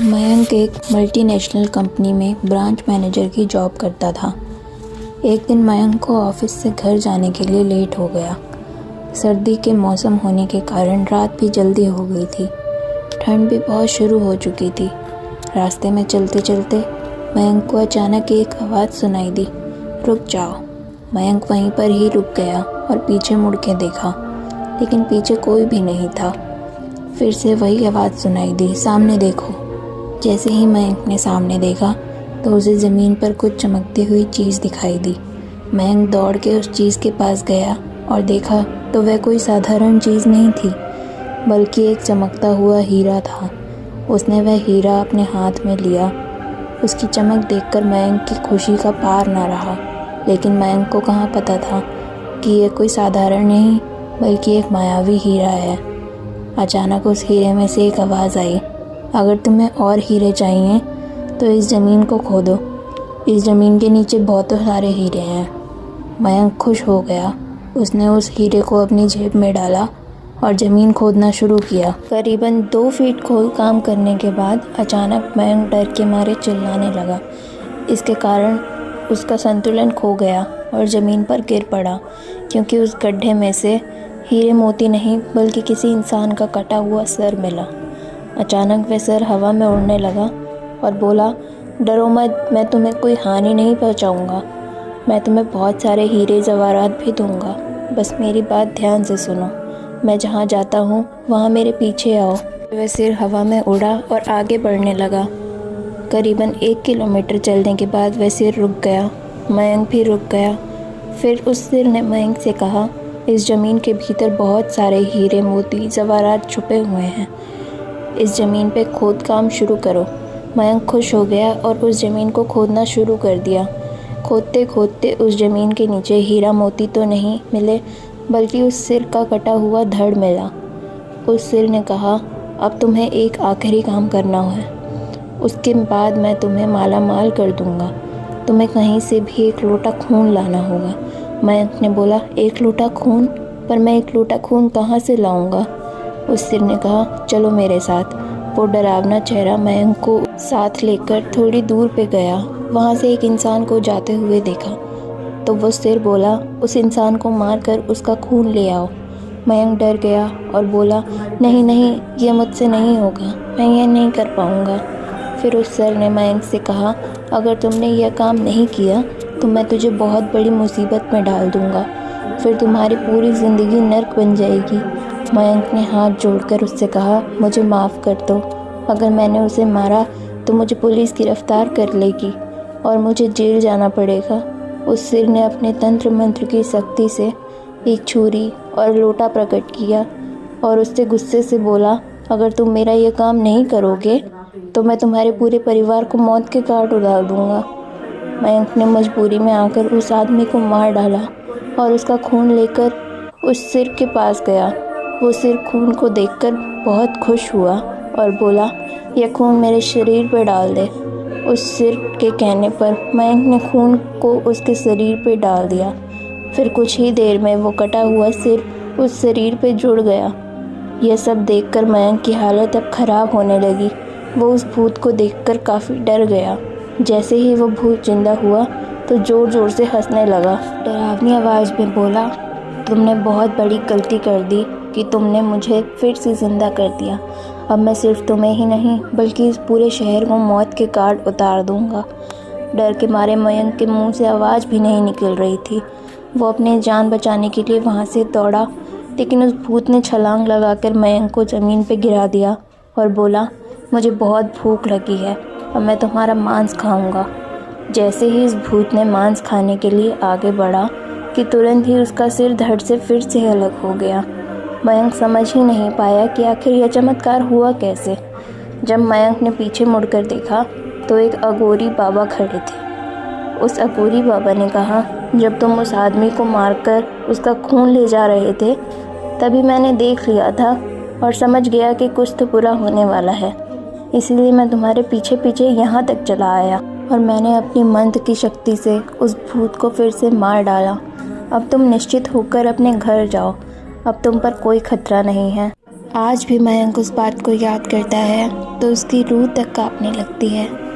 मयंक एक multinational company में branch manager की जॉब करता था। एक दिन मयंक को ऑफिस से घर जाने के लिए लेट हो गया। सर्दी के मौसम होने के कारण रात भी जल्दी हो गई थी। ठंड भी बहुत शुरू हो चुकी थी। रास्ते में चलते चलते मयंक को अचानक एक आवाज़ सुनाई दी, रुक जाओ। मयंक वहीं पर ही रुक गया और पीछे मुड़ के देखा, लेकिन पीछे कोई भी नहीं था। फिर से वही आवाज़ सुनाई दी, सामने देखो। जैसे ही मयंक ने सामने देखा तो उसे ज़मीन पर कुछ चमकती हुई चीज़ दिखाई दी। मयंक दौड़ के उस चीज़ के पास गया और देखा तो वह कोई साधारण चीज़ नहीं थी, बल्कि एक चमकता हुआ हीरा था। उसने वह हीरा अपने हाथ में लिया। उसकी चमक देखकर मयंक की खुशी का पार ना रहा, लेकिन मयंक को कहाँ पता था कि यह कोई साधारण नहीं बल्कि एक मायावी हीरा है। अचानक उस हीरे में से एक आवाज़ आई, अगर तुम्हें और हीरे चाहिए तो इस ज़मीन को खोदो। इस ज़मीन के नीचे बहुत सारे हीरे हैं। मयंक खुश हो गया। उसने उस हीरे को अपनी जेब में डाला और ज़मीन खोदना शुरू किया। करीबन 2 फीट खोद काम करने के बाद अचानक मयंक डर के मारे चिल्लाने लगा। इसके कारण उसका संतुलन खो गया और ज़मीन पर गिर पड़ा, क्योंकि उस गड्ढे में से हीरे मोती नहीं बल्कि किसी इंसान का कटा हुआ सर मिला। अचानक वह सर हवा में उड़ने लगा और बोला, डरो मत, मैं तुम्हें कोई हानि नहीं पहुंचाऊंगा। मैं तुम्हें बहुत सारे हीरे जवाहरात भी दूंगा। बस मेरी बात ध्यान से सुनो। मैं जहाँ जाता हूँ वहाँ मेरे पीछे आओ। वह सिर हवा में उड़ा और आगे बढ़ने लगा। करीबन 1 किलोमीटर चलने के बाद वह सिर रुक गया। मयंक भी रुक गया। फिर उस सिर ने मयंक से कहा, इस ज़मीन के भीतर बहुत सारे हीरे मोती जवाहरात छुपे हुए हैं। इस ज़मीन पे खोद काम शुरू करो। मयंक खुश हो गया और उस ज़मीन को खोदना शुरू कर दिया। खोदते खोदते उस ज़मीन के नीचे हीरा मोती तो नहीं मिले, बल्कि उस सिर का कटा हुआ धड़ मिला। उस सिर ने कहा, अब तुम्हें एक आखिरी काम करना है, उसके बाद मैं तुम्हें माला माल कर दूंगा। तुम्हें कहीं से भी एक लोटा खून लाना होगा। मयंक ने बोला, 1 लोटा खून? पर मैं 1 लोटा खून कहाँ से लाऊंगा? उस सिर ने कहा, चलो मेरे साथ। वो डरावना चेहरा मयंक को साथ लेकर थोड़ी दूर पे गया। वहाँ से एक इंसान को जाते हुए देखा तो वो सिर बोला, उस इंसान को मारकर उसका खून ले आओ। मयंक डर गया और बोला, नहीं नहीं, ये मुझसे नहीं होगा, मैं ये नहीं कर पाऊँगा। फिर उस सिर ने मयंक से कहा, अगर तुमने यह काम नहीं किया तो मैं तुझे बहुत बड़ी मुसीबत में डाल दूँगा। फिर तुम्हारी पूरी ज़िंदगी नर्क बन जाएगी। मयंक ने हाथ जोड़कर उससे कहा, मुझे माफ़ कर दो। अगर मैंने उसे मारा तो मुझे पुलिस गिरफ्तार कर लेगी और मुझे जेल जाना पड़ेगा। उस सिर ने अपने तंत्र मंत्र की शक्ति से एक छुरी और लोटा प्रकट किया और उससे गुस्से से बोला, अगर तुम मेरा यह काम नहीं करोगे तो मैं तुम्हारे पूरे परिवार को मौत के घाट उतार दूँगा। मयंक ने मजबूरी में आकर उस आदमी को मार डाला और उसका खून लेकर उस सिर के पास गया। वो सिर खून को देखकर बहुत खुश हुआ और बोला, यह खून मेरे शरीर पर डाल दे। उस सिर के कहने पर मयंक ने खून को उसके शरीर पर डाल दिया। फिर कुछ ही देर में वो कटा हुआ सिर उस शरीर पे जुड़ गया। यह सब देखकर मयंक की हालत अब ख़राब होने लगी। वो उस भूत को देखकर काफ़ी डर गया। जैसे ही वो भूत जिंदा हुआ तो ज़ोर ज़ोर से हंसने लगा। डरावनी आवाज़ में बोला, तुमने बहुत बड़ी गलती कर दी कि तुमने मुझे फिर से ज़िंदा कर दिया। अब मैं सिर्फ तुम्हें ही नहीं बल्कि इस पूरे शहर को मौत के घाट उतार दूंगा। डर के मारे मयंक के मुंह से आवाज़ भी नहीं निकल रही थी। वो अपने जान बचाने के लिए वहाँ से दौड़ा, लेकिन उस भूत ने छलांग लगाकर मयंक को ज़मीन पर गिरा दिया और बोला, मुझे बहुत भूख लगी है, अब मैं तुम्हारा मांस खाऊंगा। जैसे ही इस भूत ने मांस खाने के लिए आगे बढ़ा कि तुरंत ही उसका सिर धड़ से फिर से अलग हो गया। मयंक समझ ही नहीं पाया कि आखिर यह चमत्कार हुआ कैसे। जब मयंक ने पीछे मुड़कर देखा तो एक अघोरी बाबा खड़े थे। उस अघोरी बाबा ने कहा, जब तुम उस आदमी को मारकर उसका खून ले जा रहे थे तभी मैंने देख लिया था और समझ गया कि कुछ तो बुरा होने वाला है। इसीलिए मैं तुम्हारे पीछे पीछे यहाँ तक चला आया और मैंने अपनी मंत्र की शक्ति से उस भूत को फिर से मार डाला। अब तुम निश्चित होकर अपने घर जाओ। अब तुम पर कोई खतरा नहीं है। आज भी मयंक उस बात को याद करता है तो उसकी रूह तक कांपने लगती है।